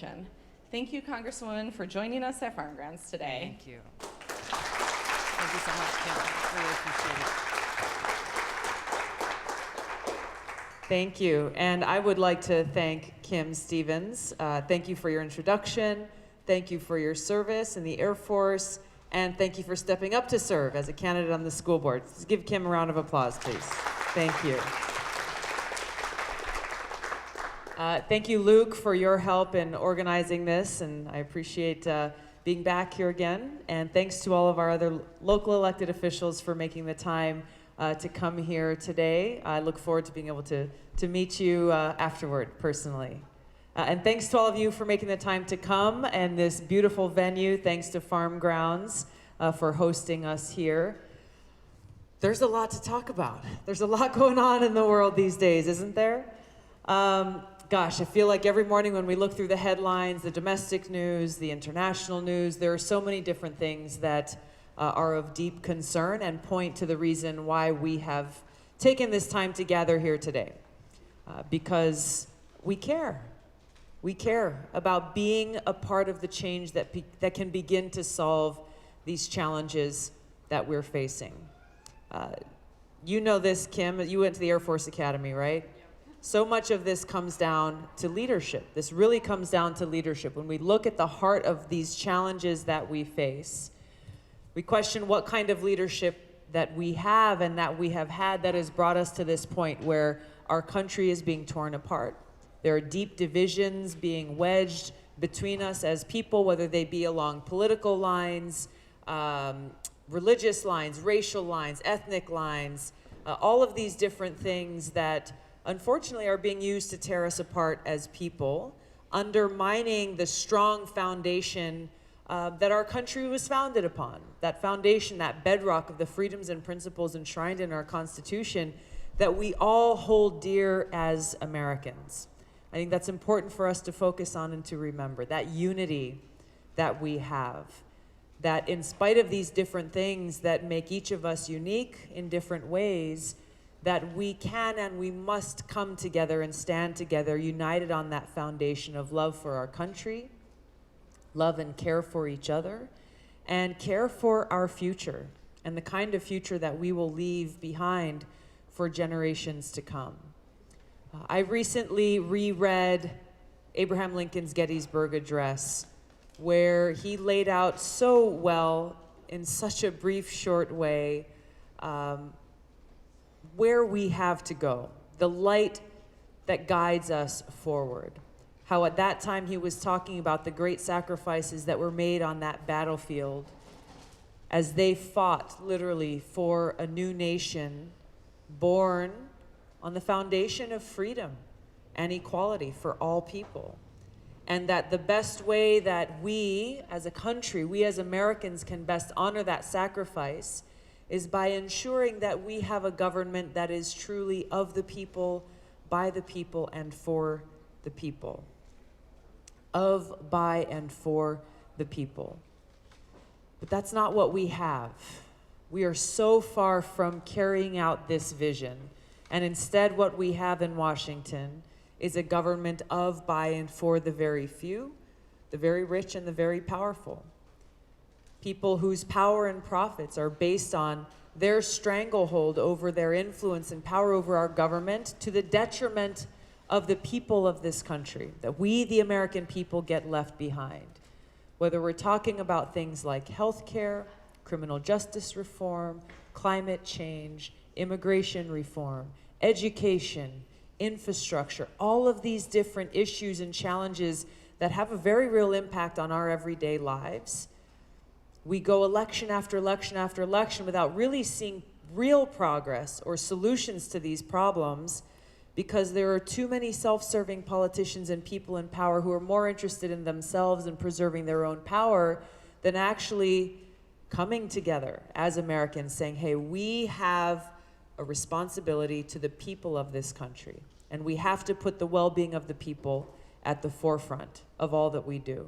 nation. Thank you, Congresswoman, for joining us at Farm Grounds today. Thank you. Thank you so much, Kim. Really appreciate it. Thank you. And I would like to thank Kim Stevens. Thank you for your introduction. Thank you for your service in the Air Force. And thank you for stepping up to serve as a candidate on the school board. Let's give Kim a round of applause, please. Thank you. Thank you, Luke, for your help in organizing this, and I appreciate being back here again. And thanks to all of our other local elected officials for making the time to come here today. I look forward to being able to meet you afterward, personally. And thanks to all of you for making the time to come and this beautiful venue. Thanks to Farm Grounds for hosting us here. There's a lot to talk about. There's a lot going on in the world these days, isn't there? Gosh, I feel like every morning when we look through the headlines, the domestic news, the international news, there are so many different things that are of deep concern and point to the reason why we have taken this time to gather here today. Because we care. We care about being a part of the change that can begin to solve these challenges that we're facing. You know this, Kim. You went to the Air Force Academy, right? So much of this comes down to leadership. This really comes down to leadership. When we look at the heart of these challenges that we face, we question what kind of leadership that we have and that we have had that has brought us to this point where our country is being torn apart. There are deep divisions being wedged between us as people, whether they be along political lines, religious lines, racial lines, ethnic lines, all of these different things that unfortunately are being used to tear us apart as people, undermining the strong foundation that our country was founded upon. That foundation, that bedrock of the freedoms and principles enshrined in our Constitution that we all hold dear as Americans. I think that's important for us to focus on and to remember, that unity that we have, that in spite of these different things that make each of us unique in different ways, that we can and we must come together and stand together, united on that foundation of love for our country, love and care for each other, and care for our future, and the kind of future that we will leave behind for generations to come. I recently reread Abraham Lincoln's Gettysburg Address, where he laid out so well, in such a brief, short way, where we have to go, the light that guides us forward. How at that time he was talking about the great sacrifices that were made on that battlefield as they fought literally for a new nation born on the foundation of freedom and equality for all people. And that the best way that we as a country, we as Americans can best honor that sacrifice is by ensuring that we have a government that is truly of the people, by the people, and for the people. Of, by, and for the people. But that's not what we have. We are so far from carrying out this vision. And instead, what we have in Washington is a government of, by, and for the very few, the very rich, and the very powerful. People whose power and profits are based on their stranglehold over their influence and power over our government to the detriment of the people of this country, that we, the American people, get left behind. Whether we're talking about things like healthcare, criminal justice reform, climate change, immigration reform, education, infrastructure, all of these different issues and challenges that have a very real impact on our everyday lives. We go election after election after election without really seeing real progress or solutions to these problems because there are too many self-serving politicians and people in power who are more interested in themselves and preserving their own power than actually coming together as Americans saying, hey, we have a responsibility to the people of this country, and we have to put the well-being of the people at the forefront of all that we do.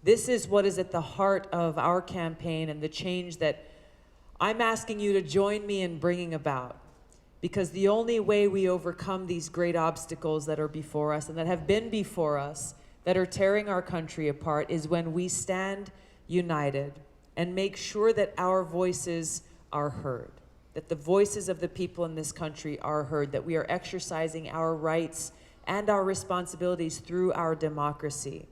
This is what is at the heart of our campaign and the change that I'm asking you to join me in bringing about. Because the only way we overcome these great obstacles that are before us and that have been before us that are tearing our country apart is when we stand united and make sure that our voices are heard, that the voices of the people in this country are heard, that we are exercising our rights and our responsibilities through our democracy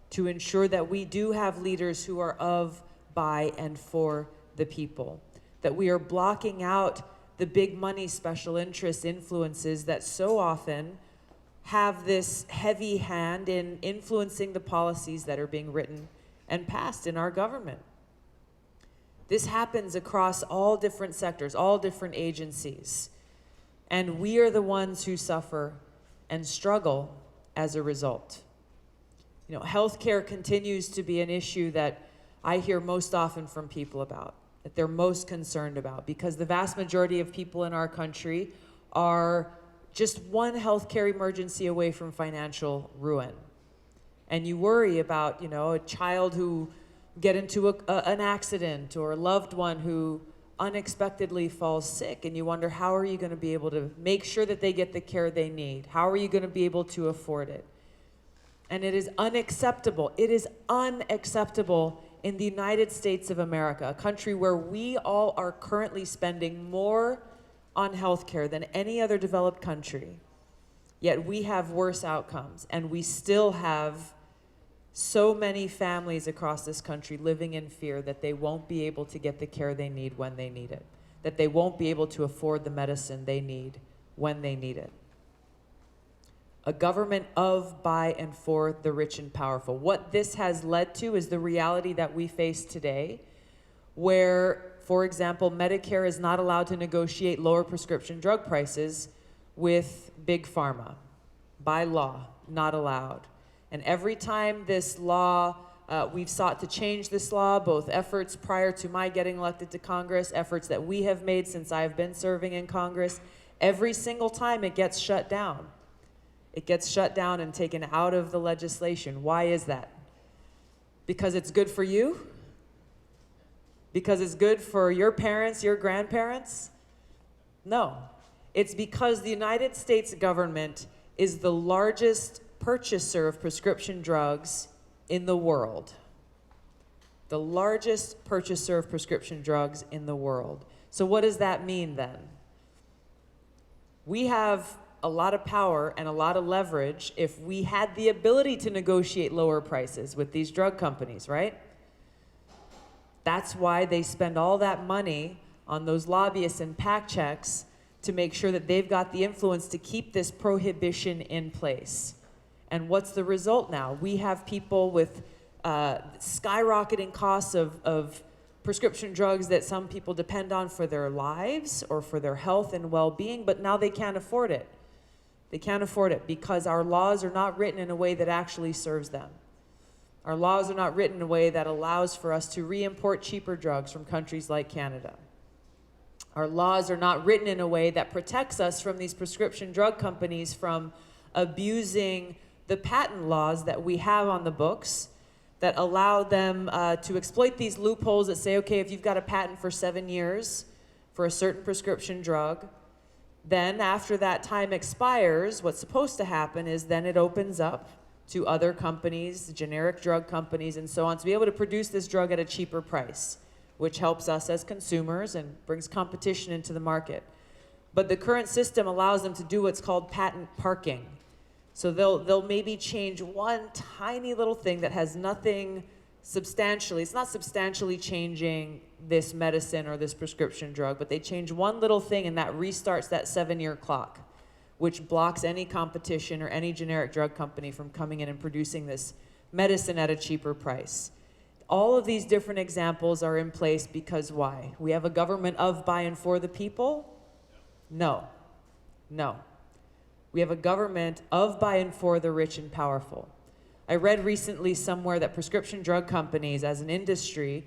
to ensure that we do have leaders who are of, by, and for the people, that we are blocking out the big money special interest influences that so often have this heavy hand in influencing the policies that are being written and passed in our government. This happens across all different sectors, all different agencies, and we are the ones who suffer and struggle as a result. You know, healthcare continues to be an issue that I hear most often from people about, that they're most concerned about, because the vast majority of people in our country are just one healthcare emergency away from financial ruin. And you worry about, you know, a child who get into an accident, or a loved one who unexpectedly falls sick, and you wonder, how are you going to be able to make sure that they get the care they need? How are you going to be able to afford it? And it is unacceptable. It is unacceptable in the United States of America, a country where we all are currently spending more on healthcare than any other developed country, yet we have worse outcomes, and we still have so many families across this country living in fear that they won't be able to get the care they need when they need it, that they won't be able to afford the medicine they need when they need it. A government of, by, and for the rich and powerful. What this has led to is the reality that we face today, where, for example, Medicare is not allowed to negotiate lower prescription drug prices with Big Pharma. By law, not allowed. And every time this law, we've sought to change this law, both efforts prior to my getting elected to Congress, efforts that we have made since I've been serving in Congress, every single time it gets shut down. It gets shut down and taken out of the legislation. Why is that? Because it's good for you? Because it's good for your parents, your grandparents? No. It's because the United States government is the largest purchaser of prescription drugs in the world. The largest purchaser of prescription drugs in the world. So what does that mean then? We have a lot of power and a lot of leverage if we had the ability to negotiate lower prices with these drug companies, right? That's why they spend all that money on those lobbyists and PAC checks to make sure that they've got the influence to keep this prohibition in place. And what's the result now? We have people with skyrocketing costs of prescription drugs that some people depend on for their lives or for their health and well-being, but now they can't afford it. They can't afford it because our laws are not written in a way that actually serves them. Our laws are not written in a way that allows for us to re-import cheaper drugs from countries like Canada. Our laws are not written in a way that protects us from these prescription drug companies from abusing the patent laws that we have on the books that allow them to exploit these loopholes that say, okay, if you've got a patent for 7 years for a certain prescription drug, then after that time expires, what's supposed to happen is then it opens up to other companies, generic drug companies and so on, to be able to produce this drug at a cheaper price, which helps us as consumers and brings competition into the market. But the current system allows them to do what's called patent parking. So they'll maybe change one tiny little thing that has nothing substantially, it's not substantially changing this medicine or this prescription drug, but they change one little thing and that restarts that 7-year clock, which blocks any competition or any generic drug company from coming in and producing this medicine at a cheaper price. All of these different examples are in place because why? We have a government of, by, and for the people? No. No. We have a government of, by, and for the rich and powerful. I read recently somewhere that prescription drug companies as an industry,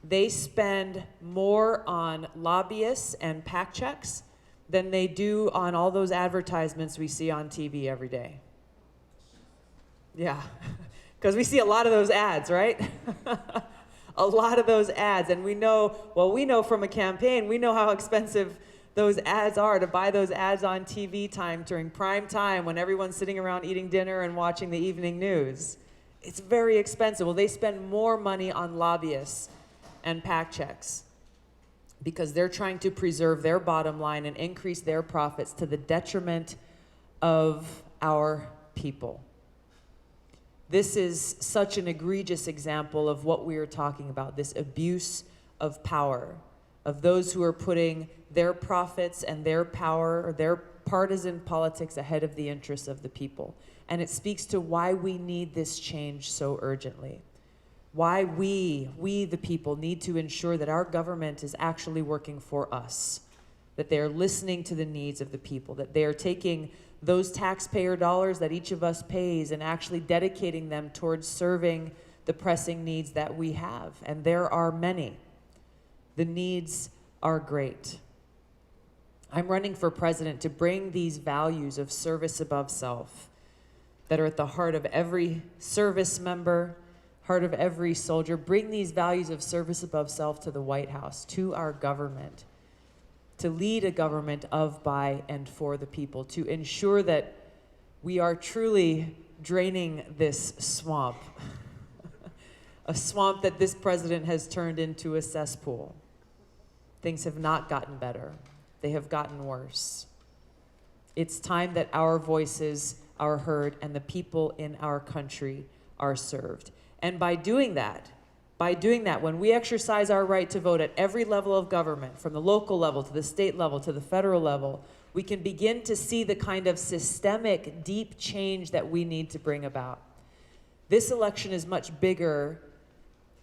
they spend more on lobbyists and PAC checks than they do on all those advertisements we see on TV every day. Yeah, because we see a lot of those ads, right? A lot of those ads, and we know, well, we know from a campaign, we know how expensive those ads are, to buy those ads on TV time during prime time when everyone's sitting around eating dinner and watching the evening news. It's very expensive. Well, they spend more money on lobbyists and PAC checks because they're trying to preserve their bottom line and increase their profits to the detriment of our people. This is such an egregious example of what we are talking about, this abuse of power, of those who are putting their profits and their power or their partisan politics ahead of the interests of the people. And it speaks to why we need this change so urgently. Why we the people, need to ensure that our government is actually working for us, that they are listening to the needs of the people, that they are taking those taxpayer dollars that each of us pays and actually dedicating them towards serving the pressing needs that we have. And there are many. The needs are great. I'm running for president to bring these values of service above self that are at the heart of every service member, heart of every soldier, bring these values of service above self to the White House, to our government, to lead a government of, by, and for the people, to ensure that we are truly draining this swamp, a swamp that this president has turned into a cesspool. Things have not gotten better. They have gotten worse. It's time that our voices are heard and the people in our country are served. And by doing that, when we exercise our right to vote at every level of government, from the local level to the state level to the federal level, we can begin to see the kind of systemic, deep change that we need to bring about. This election is much bigger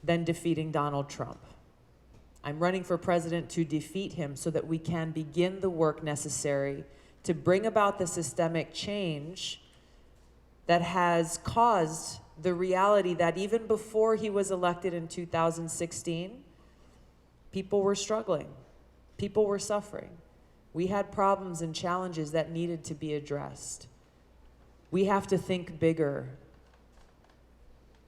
than defeating Donald Trump. I'm running for president to defeat him so that we can begin the work necessary to bring about the systemic change that has caused the reality that even before he was elected in 2016, people were struggling. People were suffering. We had problems and challenges that needed to be addressed. We have to think bigger.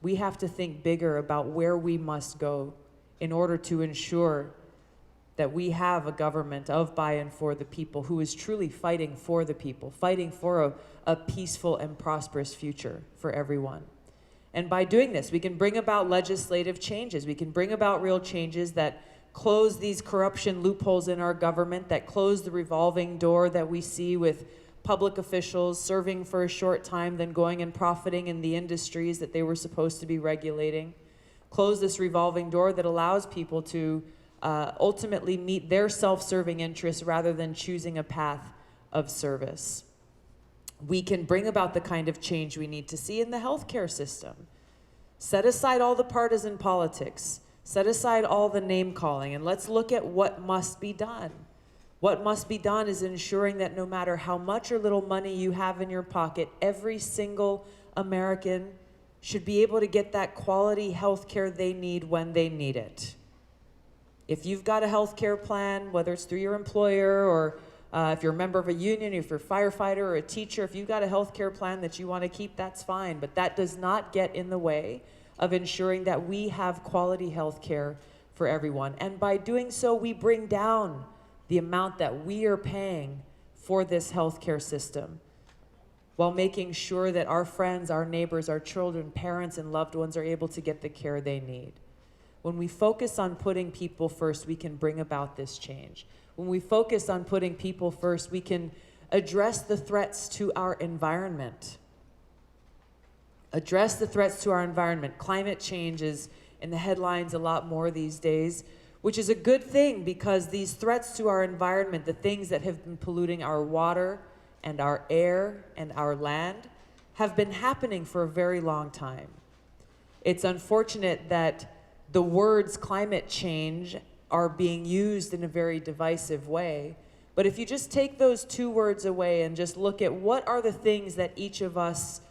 We have to think bigger about where we must go in order to ensure that we have a government of, by, and for the people who is truly fighting for the people, fighting for a peaceful and prosperous future for everyone. And by doing this, we can bring about legislative changes. We can bring about real changes that close these corruption loopholes in our government, that close the revolving door that we see with public officials serving for a short time, then going and profiting in the industries that they were supposed to be regulating. Close this revolving door that allows people to ultimately meet their self-serving interests rather than choosing a path of service. We can bring about the kind of change we need to see in the healthcare system. Set aside all the partisan politics. Set aside all the name-calling, and let's look at what must be done. What must be done is ensuring that no matter how much or little money you have in your pocket, every single American should be able to get that quality healthcare they need when they need it. If you've got a healthcare plan, whether it's through your employer or if you're a member of a union, if you're a firefighter or a teacher, if you've got a healthcare plan that you want to keep, that's fine. But that does not get in the way of ensuring that we have quality healthcare for everyone. And by doing so, we bring down the amount that we are paying for this healthcare system, while making sure that our friends, our neighbors, our children, parents, and loved ones are able to get the care they need. When we focus on putting people first, we can bring about this change. When we focus on putting people first, we can address the threats to our environment. Address the threats to our environment. Climate change is in the headlines a lot more these days, which is a good thing because these threats to our environment, the things that have been polluting our water and our air and our land, have been happening for a very long time. It's unfortunate that the words climate change are being used in a very divisive way. But if you just take those two words away and just look at what are the things that each of us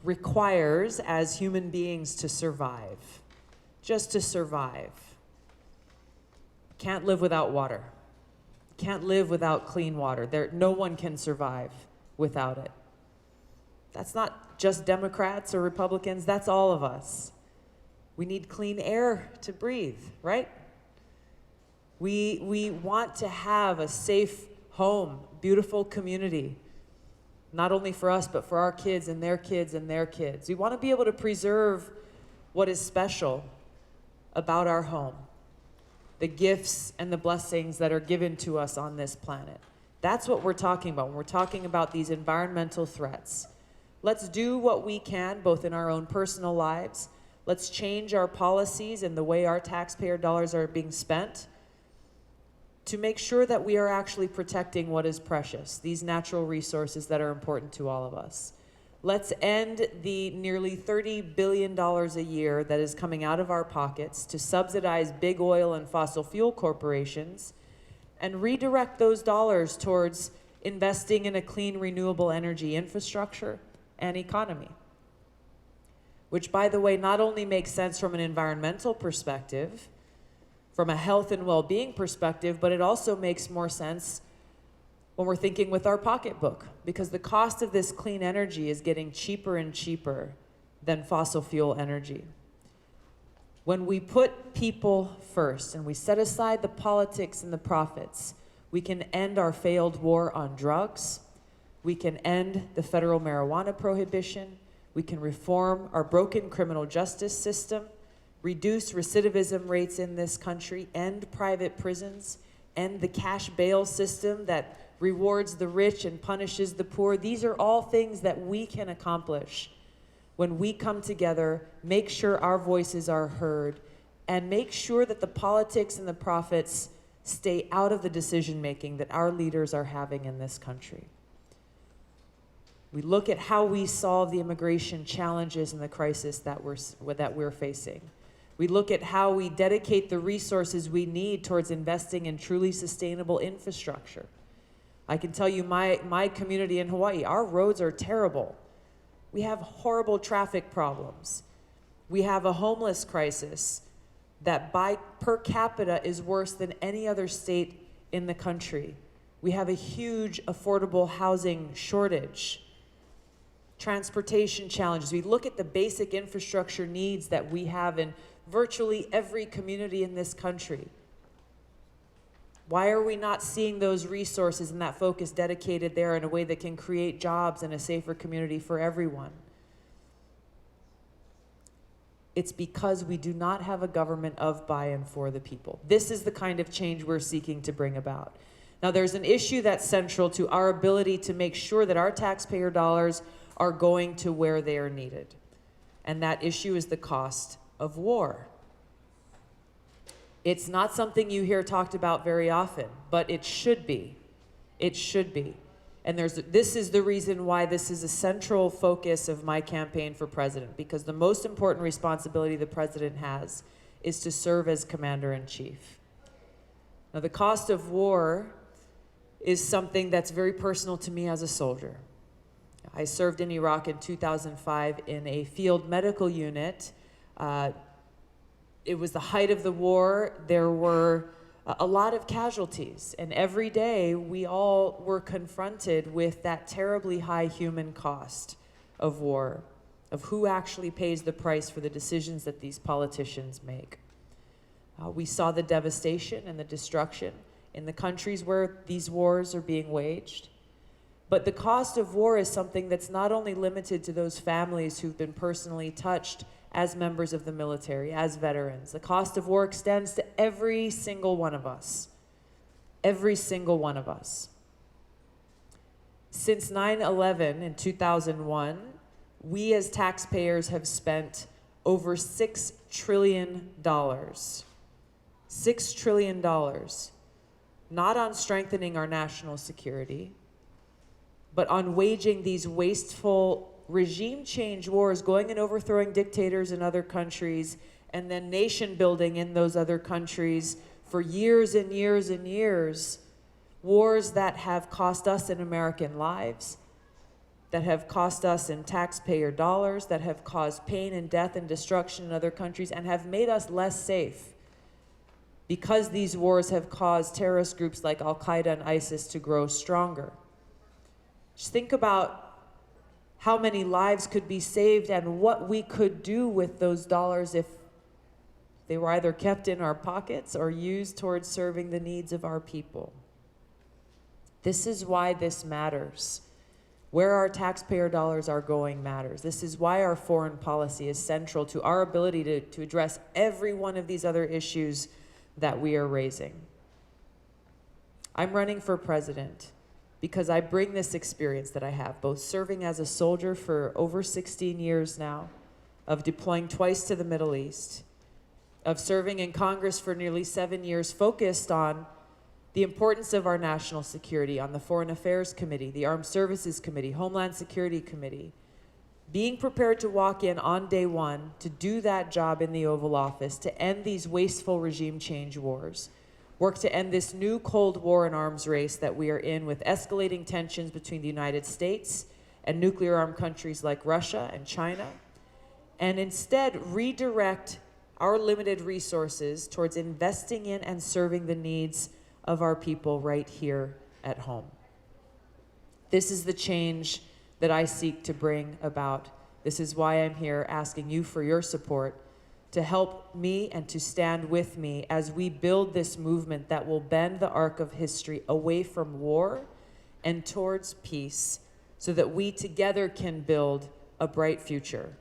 requires as human beings to survive, just to survive. Can't live without water. Can't live without clean water. No one can survive without it. That's not just Democrats or Republicans, that's all of us. We need clean air to breathe, right? We want to have a safe home, beautiful community, not only for us, but for our kids and their kids and their kids. We want to be able to preserve what is special about our home, the gifts and the blessings that are given to us on this planet. That's what we're talking about when we're talking about these environmental threats. Let's do what we can, both in our own personal lives. Let's change our policies and the way our taxpayer dollars are being spent to make sure that we are actually protecting what is precious, these natural resources that are important to all of us. Let's end the nearly $30 billion a year that is coming out of our pockets to subsidize big oil and fossil fuel corporations and redirect those dollars towards investing in a clean, renewable energy infrastructure and economy. Which, by the way, not only makes sense from an environmental perspective, from a health and well-being perspective, but it also makes more sense when we're thinking with our pocketbook, because the cost of this clean energy is getting cheaper and cheaper than fossil fuel energy. When we put people first and we set aside the politics and the profits, we can end our failed war on drugs, we can end the federal marijuana prohibition, we can reform our broken criminal justice system, reduce recidivism rates in this country, end private prisons, end the cash bail system that rewards the rich and punishes the poor. These are all things that we can accomplish when we come together, make sure our voices are heard, and make sure that the politics and the profits stay out of the decision-making that our leaders are having in this country. We look at how we solve the immigration challenges and the crisis that we're facing. We look at how we dedicate the resources we need towards investing in truly sustainable infrastructure. I can tell you my community in Hawaii, our roads are terrible. We have horrible traffic problems. We have a homeless crisis that per capita is worse than any other state in the country. We have a huge affordable housing shortage. Transportation challenges. We look at the basic infrastructure needs that we have in virtually every community in this country. Why are we not seeing those resources and that focus dedicated there in a way that can create jobs and a safer community for everyone? It's because we do not have a government of, by, and for the people. This is the kind of change we're seeking to bring about. Now, there's an issue that's central to our ability to make sure that our taxpayer dollars are going to where they are needed. And that issue is the cost of war. It's not something you hear talked about very often, but it should be. It should be. And this is the reason why this is a central focus of my campaign for president, because the most important responsibility the president has is to serve as commander-in-chief. Now, the cost of war is something that's very personal to me as a soldier. I served in Iraq in 2005 in a field medical unit. It was the height of the war. There were a lot of casualties, and every day we all were confronted with that terribly high human cost of war, of who actually pays the price for the decisions that these politicians make. We saw the devastation and the destruction in the countries where these wars are being waged. But the cost of war is something that's not only limited to those families who've been personally touched as members of the military, as veterans. The cost of war extends to every single one of us. Every single one of us. Since 9/11 in 2001, we as taxpayers have spent over $6 trillion. $6 trillion. Not on strengthening our national security, but on waging these wasteful regime change wars, going and overthrowing dictators in other countries, and then nation building in those other countries for years and years and years. Wars that have cost us in American lives, that have cost us in taxpayer dollars, that have caused pain and death and destruction in other countries, and have made us less safe. Because these wars have caused terrorist groups like Al-Qaeda and ISIS to grow stronger. Just think about how many lives could be saved and what we could do with those dollars if they were either kept in our pockets or used towards serving the needs of our people. This is why this matters. Where our taxpayer dollars are going matters. This is why our foreign policy is central to our ability to address every one of these other issues that we are raising. I'm running for president because I bring this experience that I have, both serving as a soldier for over 16 years now, of deploying twice to the Middle East, of serving in Congress for nearly 7 years, focused on the importance of our national security on the Foreign Affairs Committee, the Armed Services Committee, Homeland Security Committee, being prepared to walk in on day one to do that job in the Oval Office, to end these wasteful regime change wars, work to end this new Cold War and arms race that we are in with escalating tensions between the United States and nuclear-armed countries like Russia and China, and instead redirect our limited resources towards investing in and serving the needs of our people right here at home. This is the change that I seek to bring about. This is why I'm here asking you for your support to help me and to stand with me as we build this movement that will bend the arc of history away from war and towards peace, so that we together can build a bright future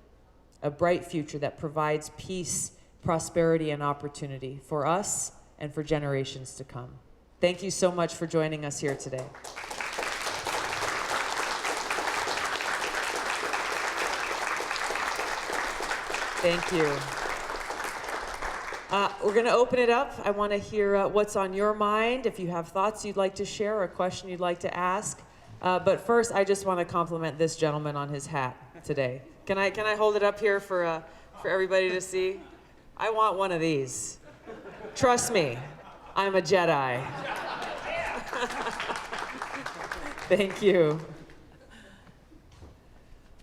that provides peace, prosperity, and opportunity for us and for generations to come. Thank you so much for joining us here today. Thank you. We're going to open it up. I want to hear what's on your mind, if you have thoughts you'd like to share or a question you'd like to ask. But first, I just want to compliment this gentleman on his hat today. Can I hold it up here for everybody to see? I want one of these. Trust me, I'm a Jedi. Thank you.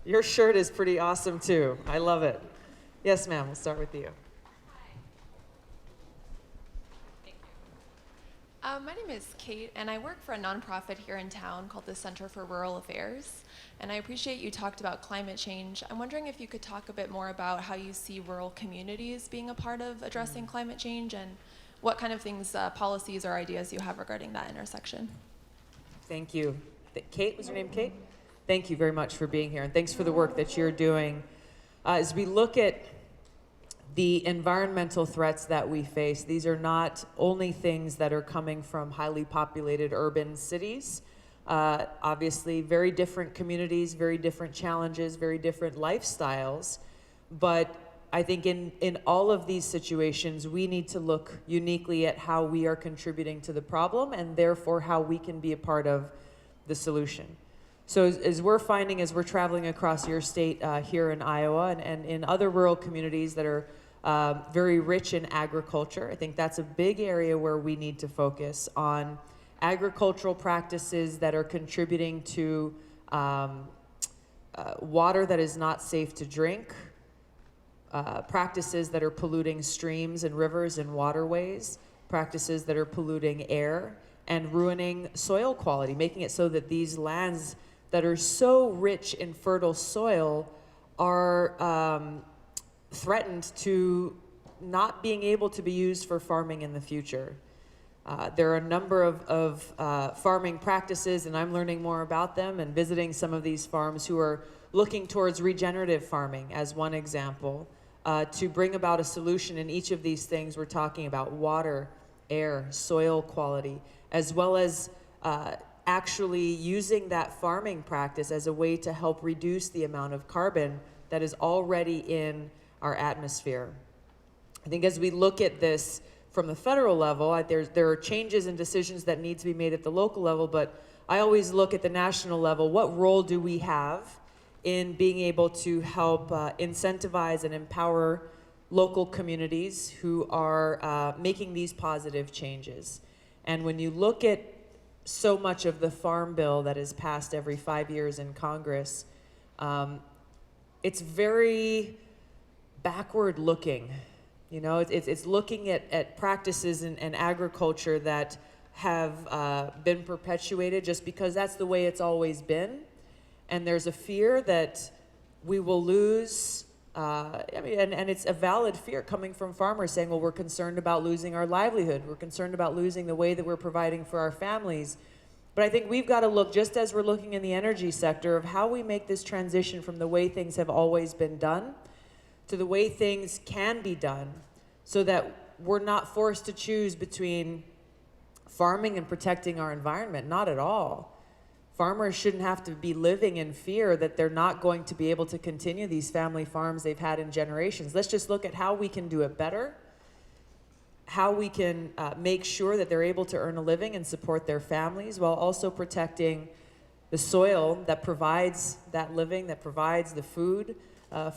Your shirt is pretty awesome too. I love it. Yes, ma'am, we'll start with you. My name is Kate, and I work for a nonprofit here in town called the Center for Rural Affairs. And I appreciate you talked about climate change. I'm wondering if you could talk a bit more about how you see rural communities being a part of addressing climate change, and what kind of things, policies or ideas you have regarding that intersection. Thank you. Kate, was your name Kate? Thank you very much for being here, and thanks for the work that you're doing. As we look at the environmental threats that we face, these are not only things that are coming from highly populated urban cities. Obviously, very different communities, very different challenges, very different lifestyles. But I think in all of these situations, we need to look uniquely at how we are contributing to the problem, and therefore how we can be a part of the solution. So as we're finding, as we're traveling across your state here in Iowa and in other rural communities that are very rich in agriculture, I think that's a big area where we need to focus on agricultural practices that are contributing to water that is not safe to drink, practices that are polluting streams and rivers and waterways, practices that are polluting air and ruining soil quality, making it so that these lands that are so rich in fertile soil are threatened to not being able to be used for farming in the future. There are a number of farming practices, and I'm learning more about them and visiting some of these farms who are looking towards regenerative farming as one example, to bring about a solution in each of these things. We're talking about water, air, soil quality, as well as actually using that farming practice as a way to help reduce the amount of carbon that is already in our atmosphere. I think as we look at this from the federal level, there are changes and decisions that need to be made at the local level, but I always look at the national level. What role do we have in being able to help incentivize and empower local communities who are making these positive changes? And when you look at so much of the farm bill that is passed every 5 years in Congress, it's very backward looking. You know, it's looking at practices in agriculture that have been perpetuated just because that's the way it's always been. And there's a fear that we will lose, and it's a valid fear coming from farmers saying, well, we're concerned about losing our livelihood. We're concerned about losing the way that we're providing for our families. But I think we've got to look, just as we're looking in the energy sector, of how we make this transition from the way things have always been done to the way things can be done, so that we're not forced to choose between farming and protecting our environment. Not at all. Farmers shouldn't have to be living in fear that they're not going to be able to continue these family farms they've had in generations. Let's just look at how we can do it better, how we can make sure that they're able to earn a living and support their families while also protecting the soil that provides that living, that provides the food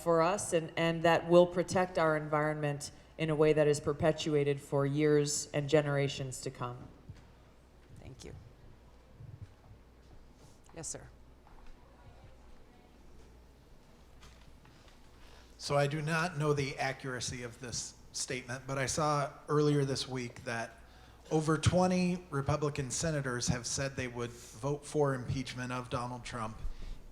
for us, and that will protect our environment in a way that is perpetuated for years and generations to come. Thank you. Yes, sir. So I do not know the accuracy of this statement, but I saw earlier this week that over 20 Republican senators have said they would vote for impeachment of Donald Trump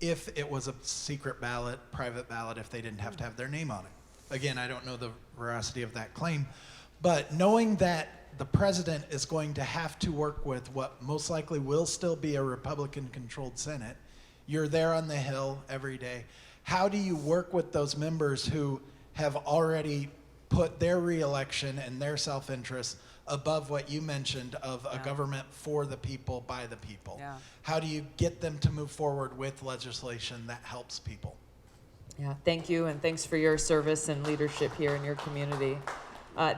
if it was a secret ballot, private ballot, if they didn't have to have their name on it. Again, I don't know the veracity of that claim, but knowing that the president is going to have to work with what most likely will still be a Republican-controlled Senate, you're there on the Hill every day. How do you work with those members who have already put their reelection and their self-interest above what you mentioned of a government for the people, by the people? Yeah. How do you get them to move forward with legislation that helps people? Yeah, thank you, and thanks for your service and leadership here in your community.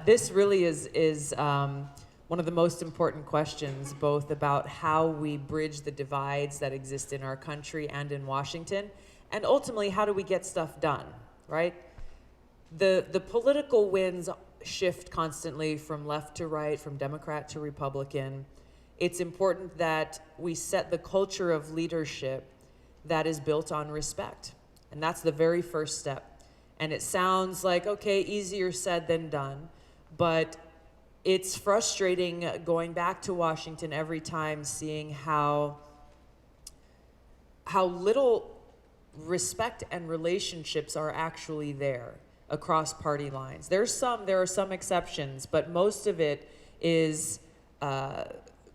This really is one of the most important questions, both about how we bridge the divides that exist in our country and in Washington, and ultimately, how do we get stuff done, right? The political winds shift constantly from left to right, from Democrat to Republican. It's important that we set the culture of leadership that is built on respect. And that's the very first step. And it sounds like, okay, easier said than done, but it's frustrating going back to Washington every time, seeing how little respect and relationships are actually there across party lines. There are some exceptions, but most of it is,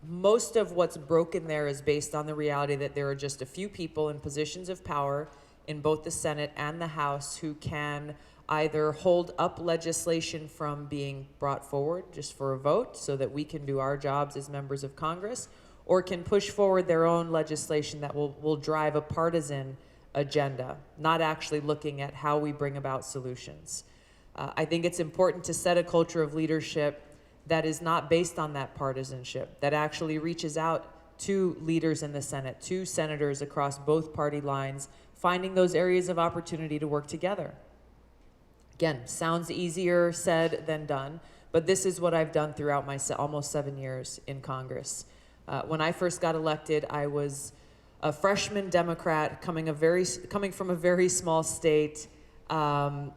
most of what's broken there is based on the reality that there are just a few people in positions of power in both the Senate and the House who can either hold up legislation from being brought forward just for a vote so that we can do our jobs as members of Congress, or can push forward their own legislation that will drive a partisan agenda, not actually looking at how we bring about solutions. I think it's important to set a culture of leadership that is not based on that partisanship, that actually reaches out to leaders in the Senate, to senators across both party lines, finding those areas of opportunity to work together. Again, sounds easier said than done, but this is what I've done throughout my almost 7 years in Congress. When I first got elected, I was a freshman Democrat coming from a very small state, and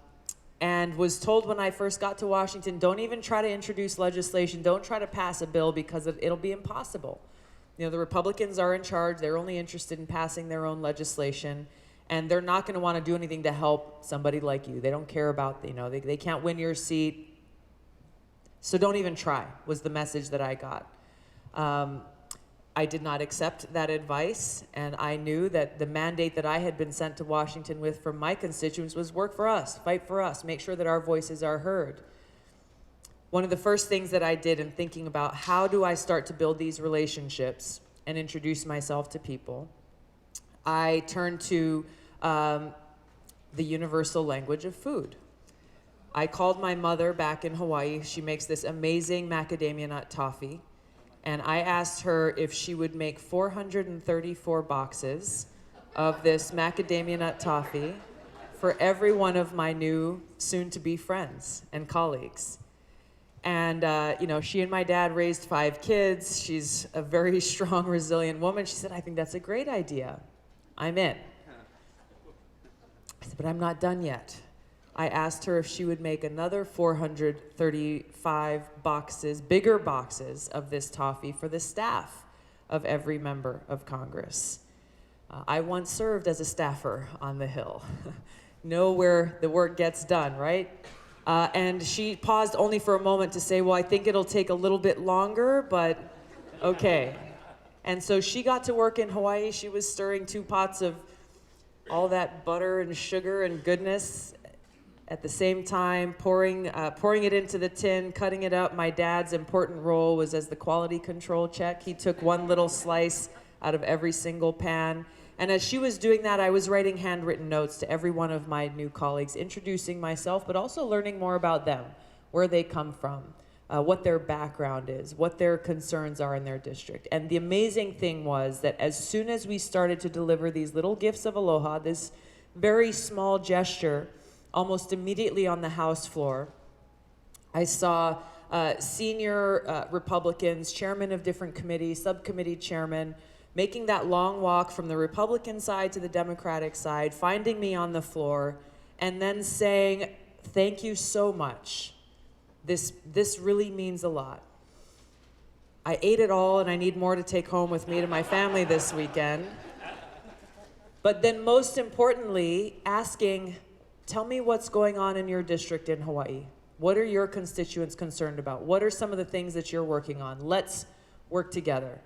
was told when I first got to Washington, don't even try to introduce legislation, don't try to pass a bill because it'll be impossible. You know, the Republicans are in charge, they're only interested in passing their own legislation, and they're not gonna wanna do anything to help somebody like you. They don't care about, they can't win your seat, so don't even try, was the message that I got. I did not accept that advice, and I knew that the mandate that I had been sent to Washington with from my constituents was work for us, fight for us, make sure that our voices are heard. One of the first things that I did in thinking about how do I start to build these relationships and introduce myself to people, I turned to the universal language of food. I called my mother back in Hawaii. She makes this amazing macadamia nut toffee. And I asked her if she would make 434 boxes of this macadamia nut toffee for every one of my new soon-to-be friends and colleagues. And, she and my dad raised 5 kids. She's a very strong, resilient woman. She said, I think that's a great idea. I'm in. I said, but I'm not done yet. I asked her if she would make another 435 boxes, bigger boxes of this toffee for the staff of every member of Congress. I once served as a staffer on the Hill. Know where the work gets done, right? And she paused only for a moment to say, well, I think it'll take a little bit longer, but okay. And so she got to work in Hawaii. She was stirring 2 pots of all that butter and sugar and goodness at the same time, pouring it into the tin, cutting it up. My dad's important role was as the quality control check. He took one little slice out of every single pan. And as she was doing that, I was writing handwritten notes to every one of my new colleagues, introducing myself, but also learning more about them, where they come from, what their background is, what their concerns are in their district. And the amazing thing was that as soon as we started to deliver these little gifts of aloha, this very small gesture, almost immediately on the House floor, I saw senior Republicans, chairmen of different committees, subcommittee chairmen, making that long walk from the Republican side to the Democratic side, finding me on the floor, and then saying, "Thank you so much. This really means a lot. I ate it all and I need more to take home with me to my family this weekend." But then most importantly, asking, "Tell me what's going on in your district in Hawaii. What are your constituents concerned about? What are some of the things that you're working on? Let's work together.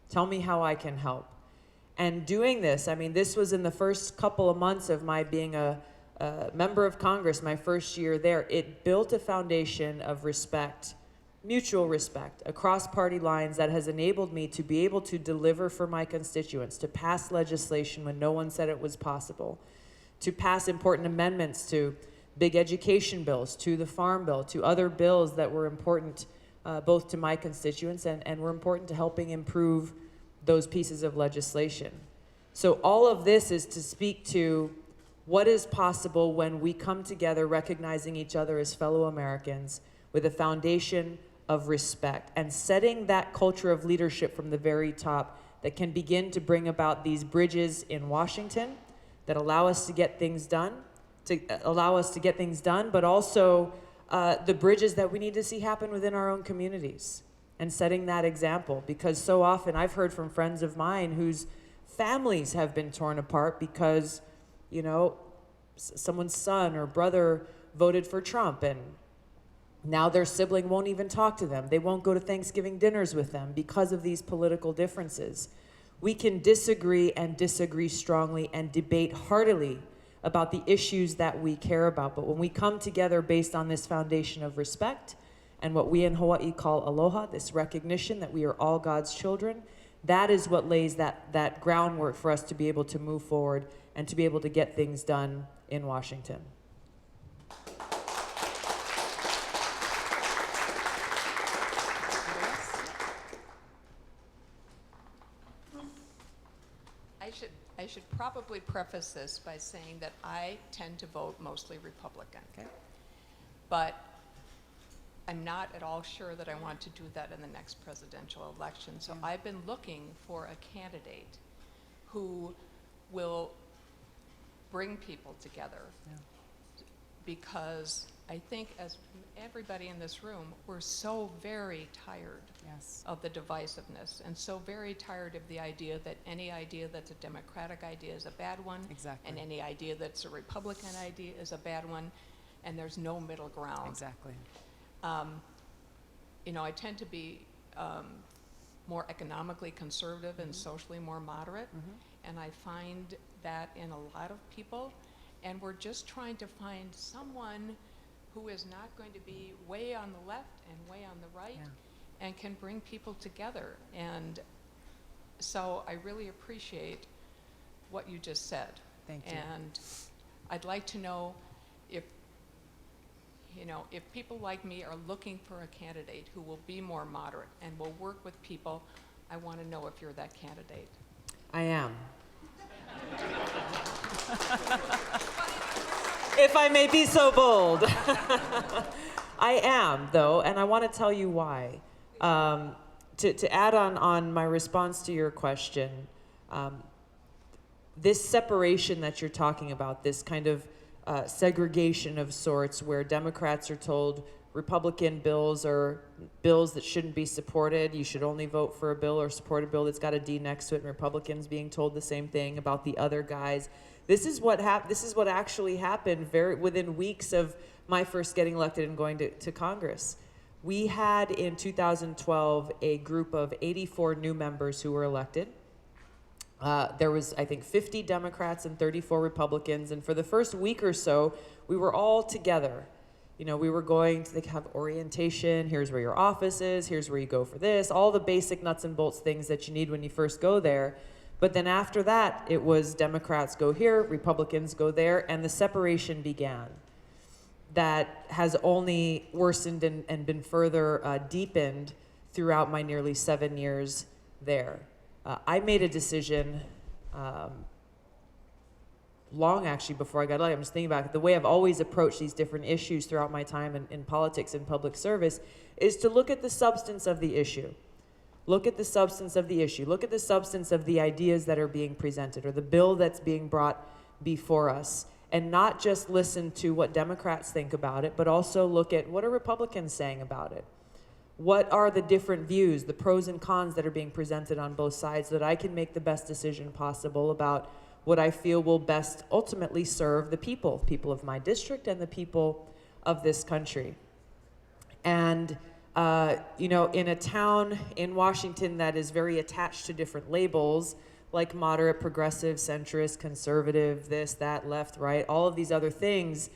Tell me how I can help." And doing this, I mean, this was in the first couple of months of my being a member of Congress, my first year there. It built a foundation of respect, mutual respect, across party lines that has enabled me to be able to deliver for my constituents, to pass legislation when no one said it was possible, to pass important amendments to big education bills, to the farm bill, to other bills that were important both to my constituents and were important to helping improve those pieces of legislation. So all of this is to speak to what is possible when we come together recognizing each other as fellow Americans with a foundation of respect and setting that culture of leadership from the very top that can begin to bring about these bridges in Washington that allow us to get things done, but also the bridges that we need to see happen within our own communities, and setting that example. Because so often I've heard from friends of mine whose families have been torn apart because, you know, someone's son or brother voted for Trump and now their sibling won't even talk to them. They won't go to Thanksgiving dinners with them because of these political differences. We can disagree and disagree strongly and debate heartily about the issues that we care about. But when we come together based on this foundation of respect and what we in Hawaii call aloha, this recognition that we are all God's children, that is what lays that groundwork for us to be able to move forward and to be able to get things done in Washington. I should probably preface this by saying that I tend to vote mostly Republican. Okay. But I'm not at all sure that I want to do that in the next presidential election. So I've been looking for a candidate who will bring people together. Yeah. Because I think, as everybody in this room, we're so very tired Yes. of the divisiveness and so very tired of the idea that any idea that's a Democratic idea is a bad one. Exactly. And any idea that's a Republican idea is a bad one, and there's no middle ground. Exactly. You know, I tend to be more economically conservative and socially more moderate, and I find that in a lot of people, and we're just trying to find someone who is not going to be way on the left and way on the right, and can bring people together. And so I really appreciate what you just said. Thank you. And I'd like to know if, you know, if people like me are looking for a candidate who will be more moderate and will work with people, I want to know if you're that candidate. I am. If I may be so bold. I am, though, and I want to tell you why. To add on my response to your question, this separation that you're talking about, this kind of segregation of sorts where Democrats are told Republican bills are bills that shouldn't be supported. You should only vote for a bill or support a bill that's got a D next to it, and Republicans being told the same thing about the other guys. This is what actually happened within weeks of my first getting elected and going to Congress. We had in 2012 a group of 84 new members who were elected. There was, I think, 50 Democrats and 34 Republicans, and for the first week or so, we were all together. You know, we were going to have orientation, here's where your office is, here's where you go for this, all the basic nuts and bolts things that you need when you first go there. But then after that, it was Democrats go here, Republicans go there, and the separation began. That has only worsened and been further deepened throughout my nearly 7 years there. I made a decision long actually before I got elected. I'm just thinking about it. The way I've always approached these different issues throughout my time in politics and public service is to look at the substance of the issue. Look at the substance of the issue. Look at the substance of the ideas that are being presented or the bill that's being brought before us. And not just listen to what Democrats think about it, but also look at what are Republicans saying about it. What are the different views, the pros and cons that are being presented on both sides, so that I can make the best decision possible about what I feel will best ultimately serve the people of my district and the people of this country. And, you know, in a town in Washington that is very attached to different labels, like moderate, progressive, centrist, conservative, this, that, left, right, all of these other things,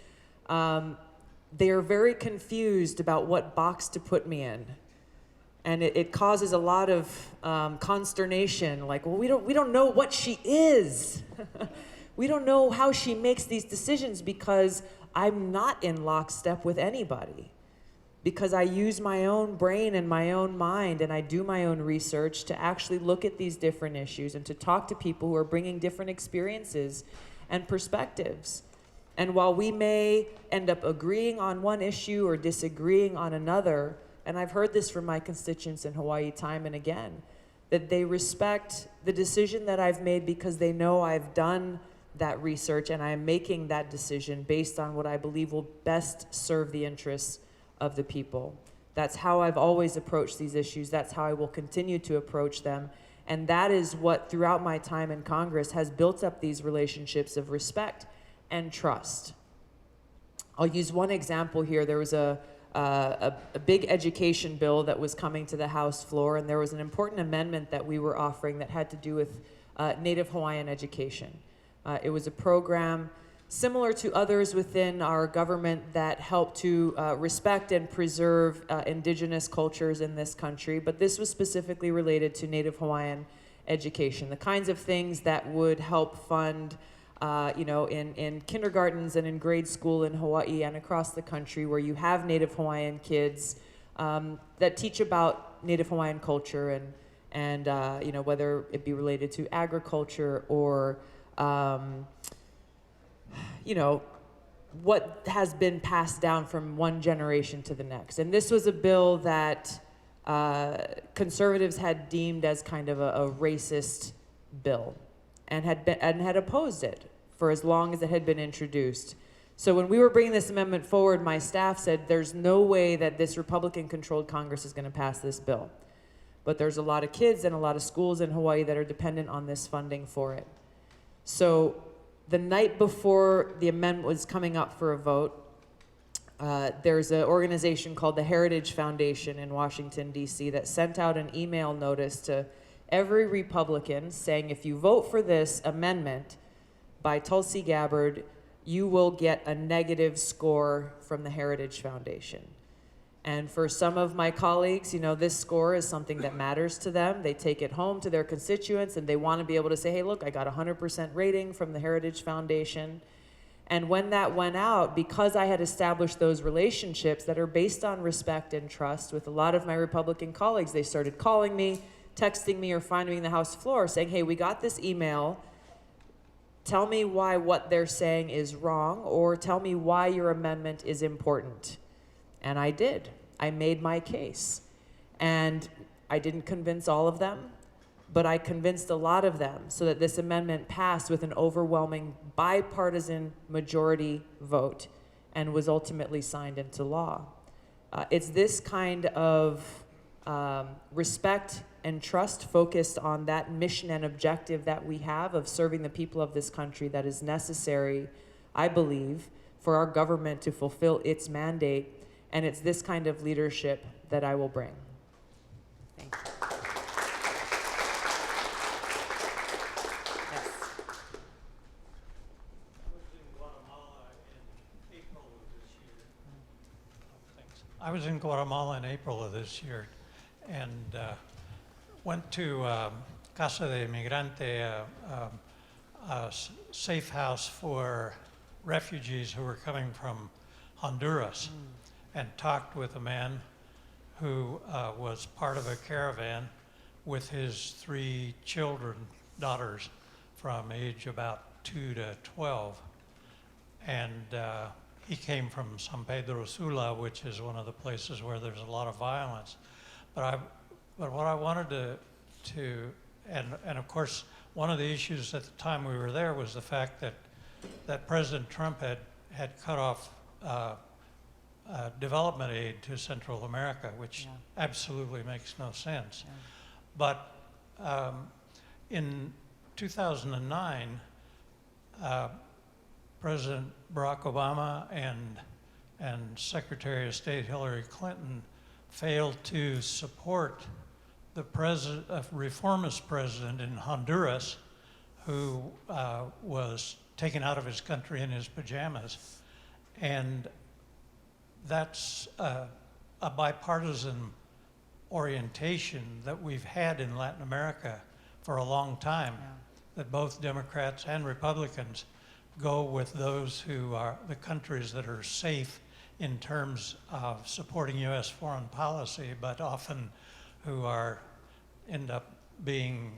they are very confused about what box to put me in. And it causes a lot of consternation, like, well, we don't know what she is. We don't know how she makes these decisions because I'm not in lockstep with anybody. Because I use my own brain and my own mind and I do my own research to actually look at these different issues and to talk to people who are bringing different experiences and perspectives. And while we may end up agreeing on one issue or disagreeing on another, and I've heard this from my constituents in Hawaii time and again, that they respect the decision that I've made because they know I've done that research and I'm making that decision based on what I believe will best serve the interests of the people. That's how I've always approached these issues. That's how I will continue to approach them. And that is what, throughout my time in Congress, has built up these relationships of respect and trust. I'll use one example here. There was a big education bill that was coming to the House floor, and there was an important amendment that we were offering that had to do with Native Hawaiian education. It was a program similar to others within our government that help to respect and preserve indigenous cultures in this country, but this was specifically related to Native Hawaiian education, the kinds of things that would help fund you know, in kindergartens and in grade school in Hawaii and across the country where you have Native Hawaiian kids that teach about Native Hawaiian culture and you know, whether it be related to agriculture or you know, what has been passed down from one generation to the next. And this was a bill that conservatives had deemed as kind of a racist bill and had opposed it for as long as it had been introduced. So when we were bringing this amendment forward, my staff said there's no way that this Republican-controlled Congress is going to pass this bill. But there's a lot of kids and a lot of schools in Hawaii that are dependent on this funding for it. So the night before the amendment was coming up for a vote, there's an organization called the Heritage Foundation in Washington, D.C. that sent out an email notice to every Republican saying, if you vote for this amendment by Tulsi Gabbard, you will get a negative score from the Heritage Foundation. And for some of my colleagues, you know, this score is something that matters to them. They take it home to their constituents and they want to be able to say, hey, look, I got a 100% rating from the Heritage Foundation. And when that went out, because I had established those relationships that are based on respect and trust with a lot of my Republican colleagues, they started calling me, texting me, or finding me in the House floor saying, hey, we got this email. Tell me why what they're saying is wrong, or tell me why your amendment is important. And I did. I made my case. And I didn't convince all of them, but I convinced a lot of them so that this amendment passed with an overwhelming bipartisan majority vote and was ultimately signed into law. It's this kind of respect and trust focused on that mission and objective that we have of serving the people of this country that is necessary, I believe, for our government to fulfill its mandate And it's this kind of leadership that I will bring. Thank you. Yes. I was in Guatemala in April of this year and went to Casa de Migrante, a safe house for refugees who were coming from Honduras, and talked with a man who was part of a caravan with his 3 children, daughters, from age about 2 to 12. And he came from San Pedro Sula, which is one of the places where there's a lot of violence. But what I wanted to and of course, one of the issues at the time we were there was the fact that President Trump had cut off development aid to Central America, which absolutely makes no sense. Yeah. But in 2009, President Barack Obama and Secretary of State Hillary Clinton failed to support the reformist president in Honduras, who was taken out of his country in his pajamas. And that's a bipartisan orientation that we've had in Latin America for a long time, that both Democrats and Republicans go with those who are the countries that are safe in terms of supporting U.S. foreign policy, but often who end up being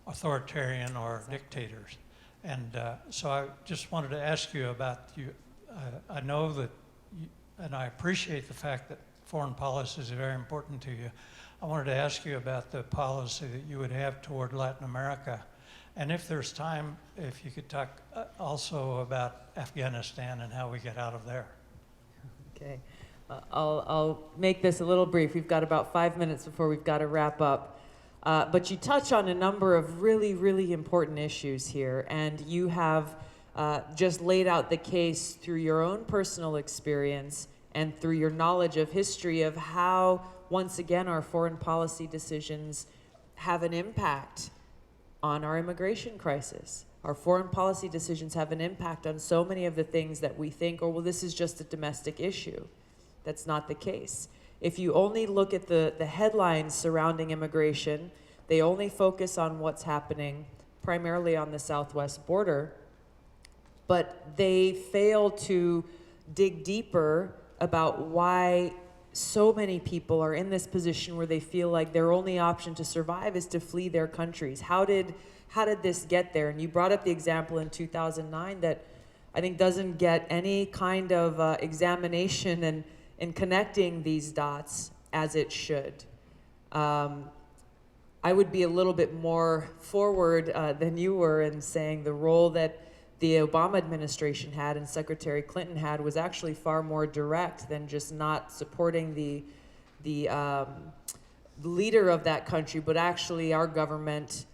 authoritarian or dictators. And so I just wanted to ask you about I know that, and I appreciate the fact that foreign policy is very important to you. I wanted to ask you about the policy that you would have toward Latin America. And if there's time, if you could talk also about Afghanistan and how we get out of there. Okay. I'll make this a little brief. We've got about 5 minutes before we've got to wrap up. But you touch on a number of really, really important issues here, and you have just laid out the case through your own personal experience and through your knowledge of history of how, once again, our foreign policy decisions have an impact on our immigration crisis. Our foreign policy decisions have an impact on so many of the things that we think, oh, well, this is just a domestic issue. That's not the case. If you only look at the headlines surrounding immigration, they only focus on what's happening primarily on the southwest border, but they fail to dig deeper about why so many people are in this position where they feel like their only option to survive is to flee their countries. How did this get there? And you brought up the example in 2009 that I think doesn't get any kind of examination and in connecting these dots as it should. I would be a little bit more forward than you were in saying the role that the Obama administration had and Secretary Clinton had was actually far more direct than just not supporting the leader of that country, but actually our government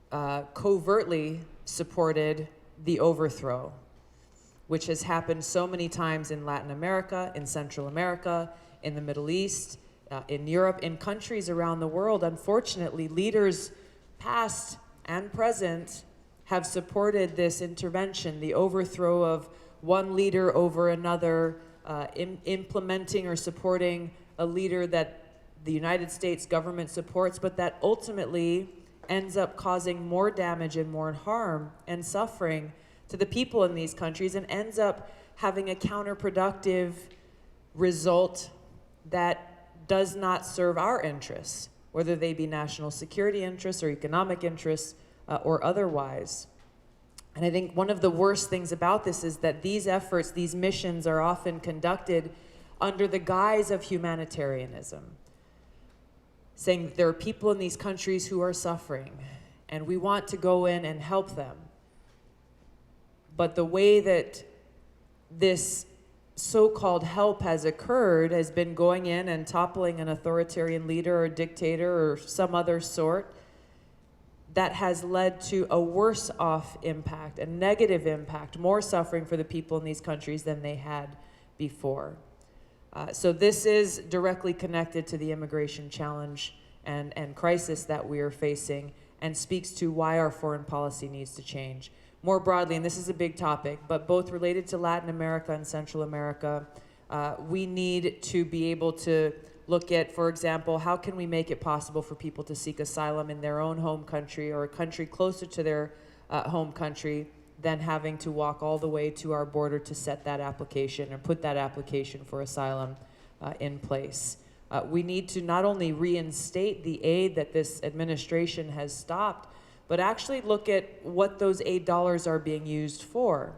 covertly supported the overthrow, which has happened so many times in Latin America, in Central America, in the Middle East, in Europe, in countries around the world. Unfortunately, leaders past and present have supported this intervention, the overthrow of one leader over another, implementing or supporting a leader that the United States government supports, but that ultimately ends up causing more damage and more harm and suffering to the people in these countries, and ends up having a counterproductive result that does not serve our interests, whether they be national security interests or economic interests or otherwise. And I think one of the worst things about this is that these efforts, these missions are often conducted under the guise of humanitarianism, saying that there are people in these countries who are suffering and we want to go in and help them. But the way that this so-called help has occurred has been going in and toppling an authoritarian leader or dictator or some other sort that has led to a worse off impact, a negative impact, more suffering for the people in these countries than they had before. So this is directly connected to the immigration challenge and crisis that we are facing, and speaks to why our foreign policy needs to change. More broadly, and this is a big topic, but both related to Latin America and Central America, we need to be able to look at, for example, how can we make it possible for people to seek asylum in their own home country or a country closer to their home country than having to walk all the way to our border to set that application or put that application for asylum in place. We need to not only reinstate the aid that this administration has stopped, but actually look at what those aid dollars are being used for.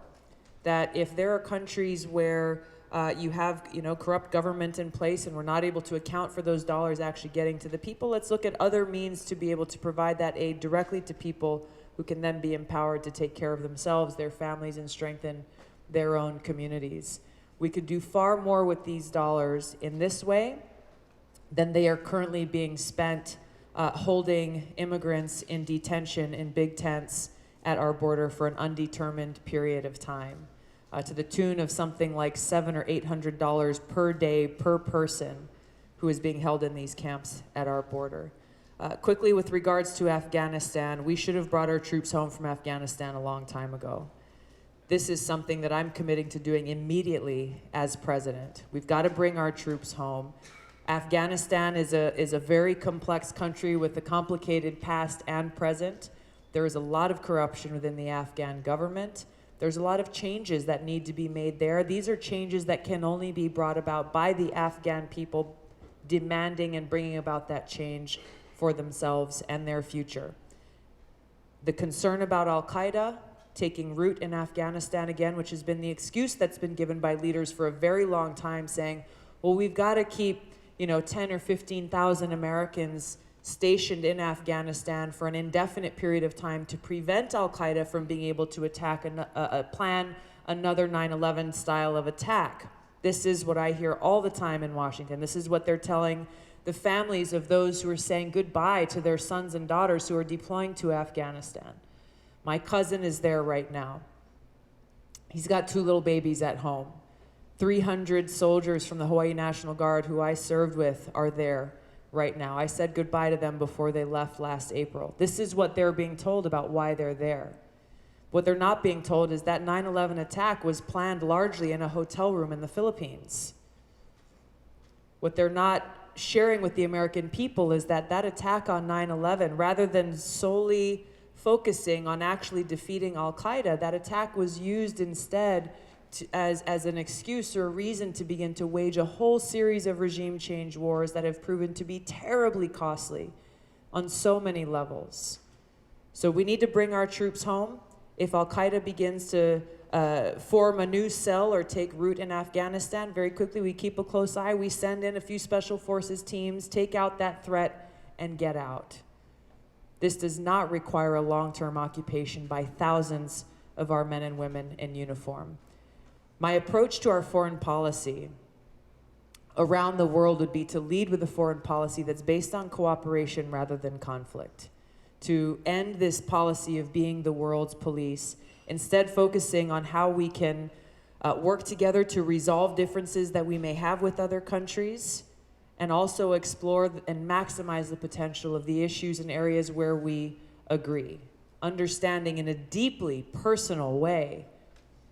That if there are countries where you have, corrupt government in place and we're not able to account for those dollars actually getting to the people, let's look at other means to be able to provide that aid directly to people who can then be empowered to take care of themselves, their families, and strengthen their own communities. We could do far more with these dollars in this way than they are currently being spent holding immigrants in detention in big tents at our border for an undetermined period of time, to the tune of something like $700 or $800 per day per person who is being held in these camps at our border. Quickly, with regards to Afghanistan, we should have brought our troops home from Afghanistan a long time ago. This is something that I'm committing to doing immediately as president. We've got to bring our troops home. Afghanistan is a very complex country with a complicated past and present. There is a lot of corruption within the Afghan government. There's a lot of changes that need to be made there. These are changes that can only be brought about by the Afghan people demanding and bringing about that change for themselves and their future. The concern about Al-Qaeda taking root in Afghanistan again, which has been the excuse that's been given by leaders for a very long time, saying, well, we've got to keep 10 or 15,000 Americans stationed in Afghanistan for an indefinite period of time to prevent Al-Qaeda from being able to attack plan another 9/11 style of attack. This is what I hear all the time in Washington. This is what they're telling the families of those who are saying goodbye to their sons and daughters who are deploying to Afghanistan. My cousin is there right now. He's got 2 little babies at home. 300 soldiers from the Hawaii National Guard who I served with are there right now. I said goodbye to them before they left last April. This is what they're being told about why they're there. What they're not being told is that 9/11 attack was planned largely in a hotel room in the Philippines. What they're not sharing with the American people is that attack on 9/11, rather than solely focusing on actually defeating Al-Qaeda, that attack was used instead as an excuse or a reason to begin to wage a whole series of regime change wars that have proven to be terribly costly on so many levels. So we need to bring our troops home. If Al-Qaeda begins to form a new cell or take root in Afghanistan, very quickly we keep a close eye. We send in a few special forces teams, take out that threat, and get out. This does not require a long-term occupation by thousands of our men and women in uniform. My approach to our foreign policy around the world would be to lead with a foreign policy that's based on cooperation rather than conflict, to end this policy of being the world's police, instead focusing on how we can work together to resolve differences that we may have with other countries, and also explore and maximize the potential of the issues and areas where we agree, understanding in a deeply personal way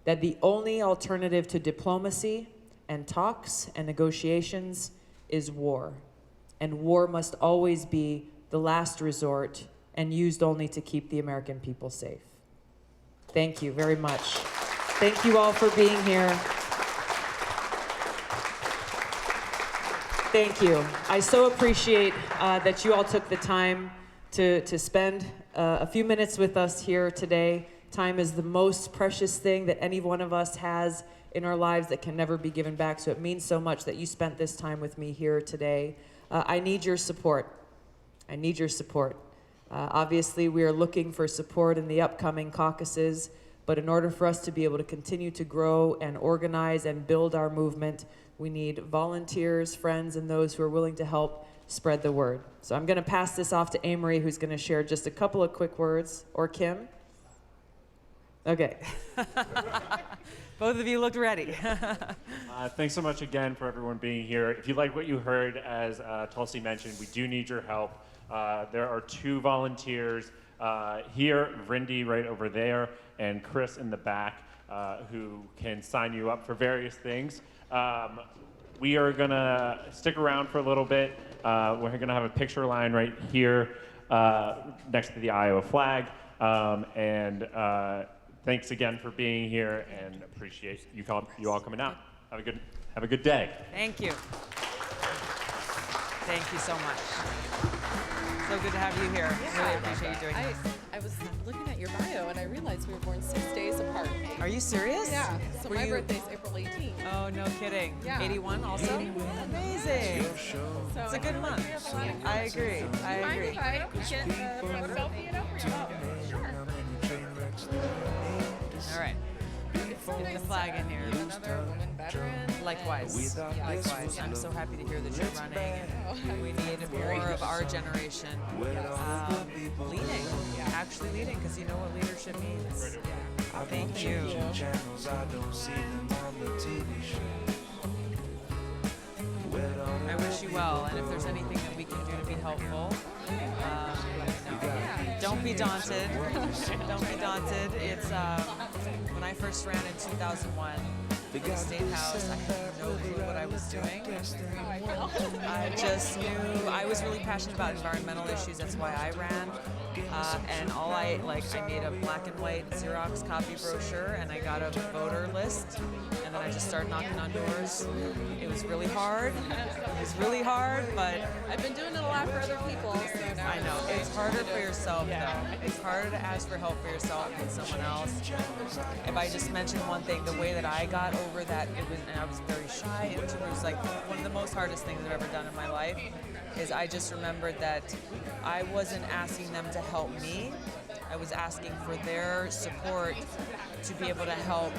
that the only alternative to diplomacy and talks and negotiations is war. And war must always be the last resort and used only to keep the American people safe. Thank you very much. Thank you all for being here. Thank you. I so appreciate that you all took the time to spend a few minutes with us here today. Time is the most precious thing that any one of us has in our lives that can never be given back. So it means so much that you spent this time with me here today. I need your support. I need your support. Obviously, we are looking for support in the upcoming caucuses, but in order for us to be able to continue to grow and organize and build our movement, we need volunteers, friends, and those who are willing to help spread the word. So I'm going to pass this off to Amory, who's going to share just a couple of quick words, or Kim. Okay. Both of you looked ready. Thanks so much again for everyone being here. If you like what you heard, as Tulsi mentioned, we do need your help. There are 2 volunteers here, Rindy right over there, and Chris in the back, who can sign you up for various things. We are gonna stick around for a little bit. We're gonna have a picture line right here next to the Iowa flag. Thanks again for being here, and appreciate you all coming out. Have a good day. Thank you. Thank you so much. So good to have you here. Really appreciate you doing this. I was looking at your bio and I realized we were born 6 days apart. Are you serious? Yeah. So Were my you- birthday's April 18th. Oh, no kidding. Yeah. 81 also? 81. Amazing. So It's a good month. we have a lot in I common. agree. I Mind agree. if I get a selfie it over? Sure. All right. Get the flag in here. Another woman veteran. Likewise. Likewise. I'm so happy to hear that you're running. And we need more of our generation leading. Actually leading, because you know what leadership means. Thank you. I wish you well, and if there's anything that we can do to be helpful, don't be daunted. Don't be daunted. It's when I first ran in 2001 in the State House, I had no clue what I was doing. I just knew I was really passionate about environmental issues. That's why I ran. And I made a black and white Xerox copy brochure, and I got a voter list, and then I just started knocking on doors. It was really hard. But I've been doing it a lot for other people. So now I know it's harder for yourself though. It's harder to ask for help for yourself than someone else. If I just mention one thing, the way that I got over that, and I was very shy, and it was like one of the most hardest things I've ever done in my life, is I just remembered that I wasn't asking them to help me. I was asking for their support to be able to help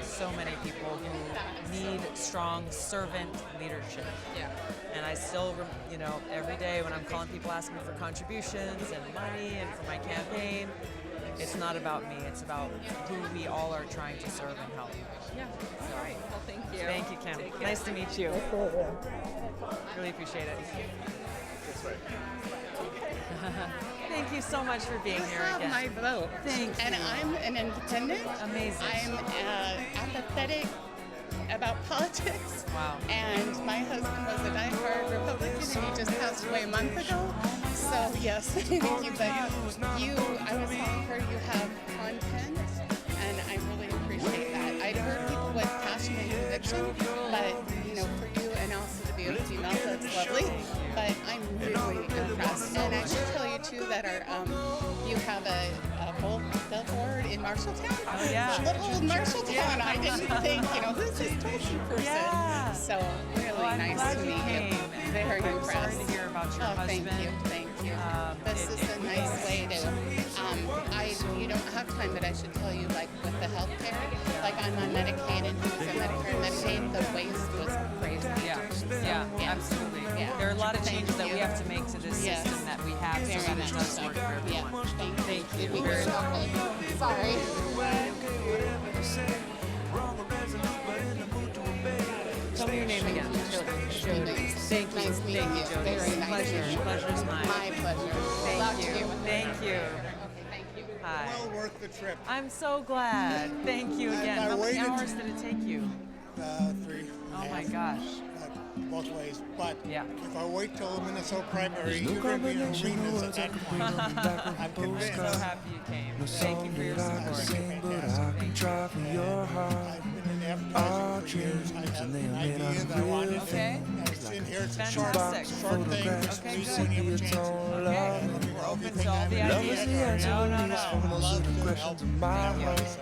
so many people who need strong servant leadership. Yeah. And I still, every day when I'm calling people asking for contributions and money and for my campaign, it's not about me. It's about who we all are trying to serve and help. Yeah. All right. Well, thank you. Thank you, Kim. Take care. Nice to meet you. Really appreciate it. Thank you so much for being here have again. my vote. Thank you. And I'm an independent. Amazing. I'm apathetic about politics. Wow. And my husband was a diehard Republican, and he just passed away a month ago. So yes, thank you. But I was telling her you have content, and I really appreciate that. I'd heard people with passion and conviction, but for you and also to be a female, that's lovely. But I'm really impressed, and I should tell you too that you have a whole billboard in Marshalltown. Oh, yeah. A little Marshalltown. I didn't think, who's this Tulsi person? Yeah. So really I'm nice glad to you meet came. you. Very I'm impressed. sorry to hear about your husband. Thank you. This is a nice way to. You don't have time, but I should tell you, like with the healthcare, like I'm on Medicaid and he was on Medicare and Medicaid. The waste was crazy. Yeah, absolutely. Yeah. There are a lot of Thank changes that we you. have to make to this Yes. system that we have so Very that it much does so. work for everyone. Yeah. Thank you. Thank you very much. Sorry. Tell me your name again. Jody. Thank you. Nice meeting Thank you, you. Jody. Very nice. Pleasure. Pleasure's mine. My pleasure. Love Thank to you. be with Thank you. Okay, thank you. Hi. Well worth the trip. I'm so glad. Thank you And again. I How many waited- hours did it take you? 3. Oh my gosh. Both ways. But Yeah. if I wait till the Minnesota primary, you're going to be in arenas at that point. I'm I'm convinced. so happy you came. Thank you for your support. Fantastic. I've been in advertising for years. I have an idea that I wanted to. Okay. It's in here. It's a short Fantastic. thing. Just Okay, we good. see any other chances. Okay. Let me know if you Open think to all I'm the an ideas. idiot or No, no, no. I'd love to help.